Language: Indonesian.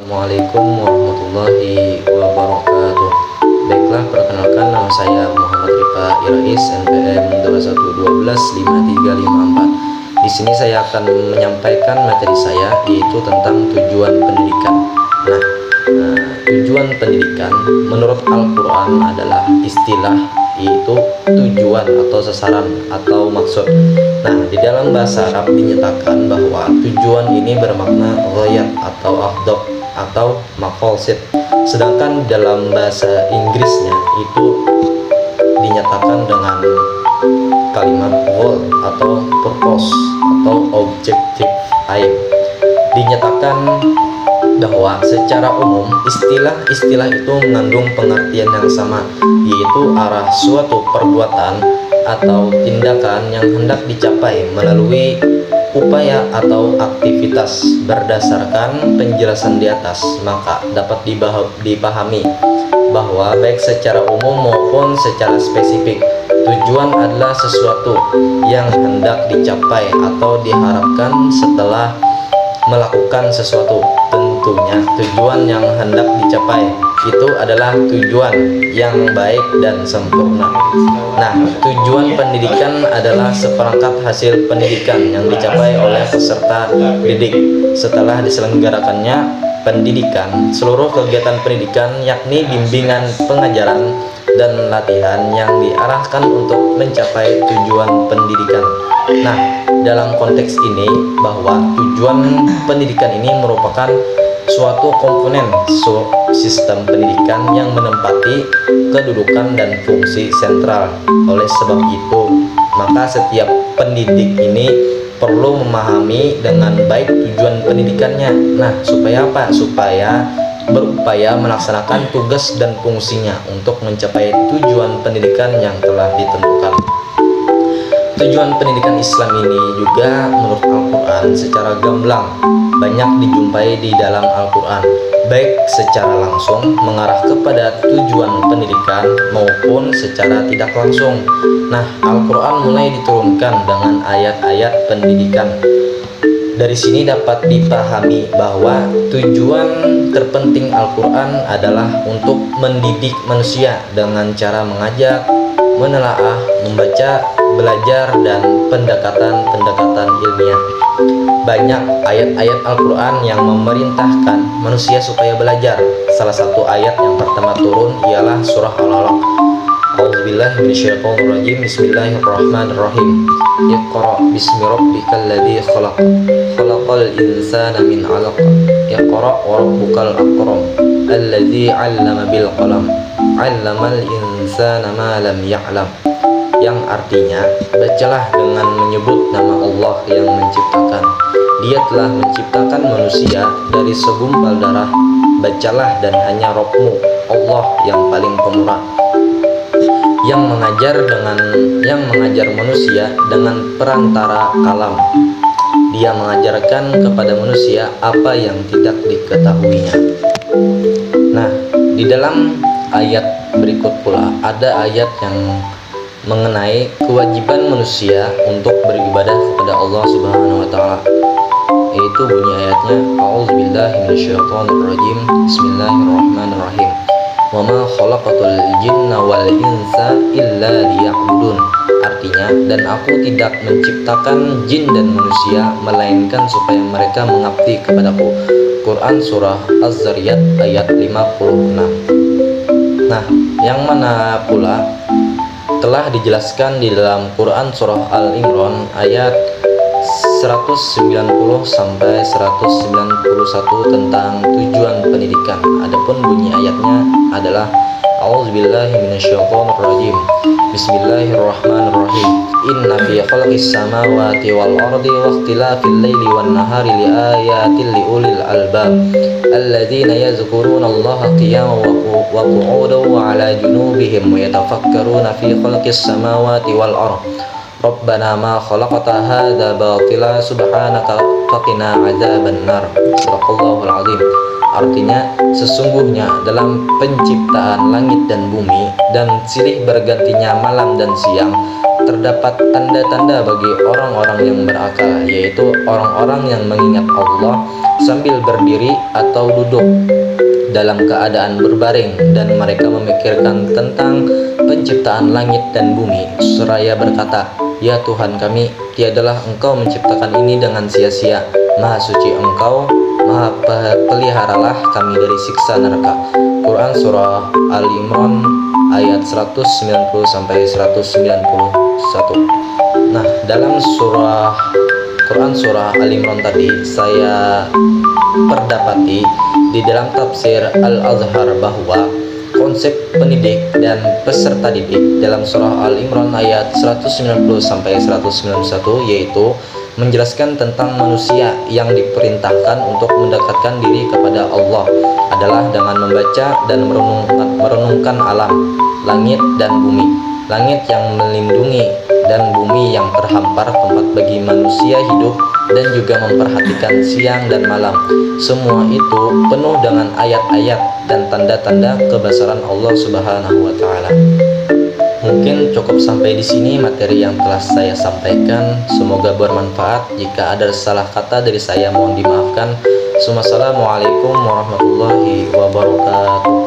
Assalamualaikum warahmatullahi wabarakatuh. Baiklah, perkenalkan, nama saya Muhammad Rifa Irais, NPM 21125354. Di sini saya akan menyampaikan materi saya, yaitu tentang tujuan pendidikan. Tujuan pendidikan menurut Al-Quran adalah istilah, yaitu tujuan atau sasaran atau maksud. Di dalam bahasa Arab dinyatakan bahwa tujuan ini bermakna ghayat atau ahdaf atau maqasid. Sedangkan dalam bahasa Inggrisnya itu dinyatakan dengan kalimat goal atau purpose atau objective aim. Dinyatakan bahwa secara umum istilah-istilah itu mengandung pengertian yang sama, yaitu arah suatu perbuatan atau tindakan yang hendak dicapai melalui upaya atau aktivitas. Berdasarkan penjelasan di atas, maka dapat dipahami bahwa baik secara umum maupun secara spesifik, tujuan adalah sesuatu yang hendak dicapai atau diharapkan setelah melakukan sesuatu. Tentunya tujuan yang hendak dicapai itu adalah tujuan yang baik dan sempurna. Tujuan pendidikan adalah seperangkat hasil pendidikan yang dicapai oleh peserta didik setelah diselenggarakannya pendidikan. Seluruh kegiatan pendidikan, yakni bimbingan, pengajaran, dan latihan yang diarahkan untuk mencapai tujuan pendidikan. Dalam konteks ini, bahwa tujuan pendidikan ini merupakan suatu komponen sistem pendidikan yang menempati kedudukan dan fungsi sentral. Oleh sebab itu, maka setiap pendidik ini perlu memahami dengan baik tujuan pendidikannya. Supaya apa? Supaya berupaya melaksanakan tugas dan fungsinya untuk mencapai tujuan pendidikan yang telah ditentukan. Tujuan pendidikan Islam ini juga menurut Al-Quran secara gamblang banyak dijumpai di dalam Al-Quran, baik secara langsung mengarah kepada tujuan pendidikan maupun secara tidak langsung. Al-Quran mulai diturunkan dengan ayat-ayat pendidikan. Dari sini dapat dipahami bahwa tujuan terpenting Al-Quran adalah untuk mendidik manusia dengan cara mengajak, menelaah, membaca, belajar, dan pendekatan-pendekatan ilmiah. Banyak ayat-ayat Al-Quran yang memerintahkan manusia supaya belajar. Salah satu ayat yang pertama turun ialah surah Al-Alaq. A'udzubillahi minasyaitonirrajim. Bismillahirrahmanirrahim. Iqra bismi rabbikal ladzi khalaq. Khalaqal insana min 'alaq. Iqra wa rabbukal akram. Alladzi 'allama bil qalam. 'Allamal insana ma lam ya'lam. Yang artinya, bacalah dengan menyebut nama Allah yang menciptakan. Dia telah menciptakan manusia dari segumpal darah. Bacalah, dan hanya Rabbmu, Allah yang paling pemurah, yang mengajar manusia dengan perantara kalam. Dia mengajarkan kepada manusia apa yang tidak diketahuinya. Di dalam ayat berikut pula ada ayat yang mengenai kewajiban manusia untuk beribadah kepada Allah Subhanahu wa taala, yaitu bunyi ayatnya, A'udzubillahi minasyaitonirrajim. Bismillahirrahmanirrahim. Wa ma khalaqatul jinna wal insa illa liya'budun. Artinya, dan aku tidak menciptakan jin dan manusia melainkan supaya mereka mengabdi kepadaku. Quran surah Az-Zariyat ayat 56. Yang mana pula telah dijelaskan di dalam Quran surah Al-Imran ayat 190 sampai 191 tentang tujuan pendidikan. Adapun bunyi ayatnya adalah A'udzubillahi minasyaitonirrajim. Bismillahirrahmanirrahim. Inna fi khalqis samawati wal ardi wa ikhtilafil laili wan nahari liayatil liulil albab alladzina yazkuruna Allaha qiyaman wa qu'udan wa 'ala junubihim wa yatafakkaruna fi khalqis samawati wal ardi. Rabbana ma khalaqta hadza batila subhanaka faqina adzabannar. Shadaqallahul azim. Artinya, sesungguhnya dalam penciptaan langit dan bumi dan silih bergantinya malam dan siang terdapat tanda-tanda bagi orang-orang yang berakal, yaitu orang-orang yang mengingat Allah sambil berdiri atau duduk dalam keadaan berbaring, dan mereka memikirkan tentang penciptaan langit dan bumi seraya berkata, "Ya Tuhan kami, tiadalah Engkau menciptakan ini dengan sia-sia. Maha suci Engkau, Maha peliharalah kami dari siksa neraka." Quran Surah Al-Imran ayat 190 sampai 191. Nah, dalam Quran Surah Al-Imran tadi saya perdapati di dalam tafsir Al-Azhar bahwa konsep pendidik dan peserta didik dalam surah Al-Imran ayat 190 sampai 191 yaitu menjelaskan tentang manusia yang diperintahkan untuk mendekatkan diri kepada Allah adalah dengan membaca dan merenungkan alam, langit dan bumi. Langit yang melindungi dan bumi yang terhampar, tempat bagi manusia hidup dan juga memperhatikan siang dan malam. Semua itu penuh dengan ayat-ayat dan tanda-tanda kebesaran Allah Subhanahu wa taala. Mungkin cukup sampai di sini materi yang telah saya sampaikan. Semoga bermanfaat. Jika ada salah kata dari saya mohon dimaafkan. Wassalamualaikum warahmatullahi wabarakatuh.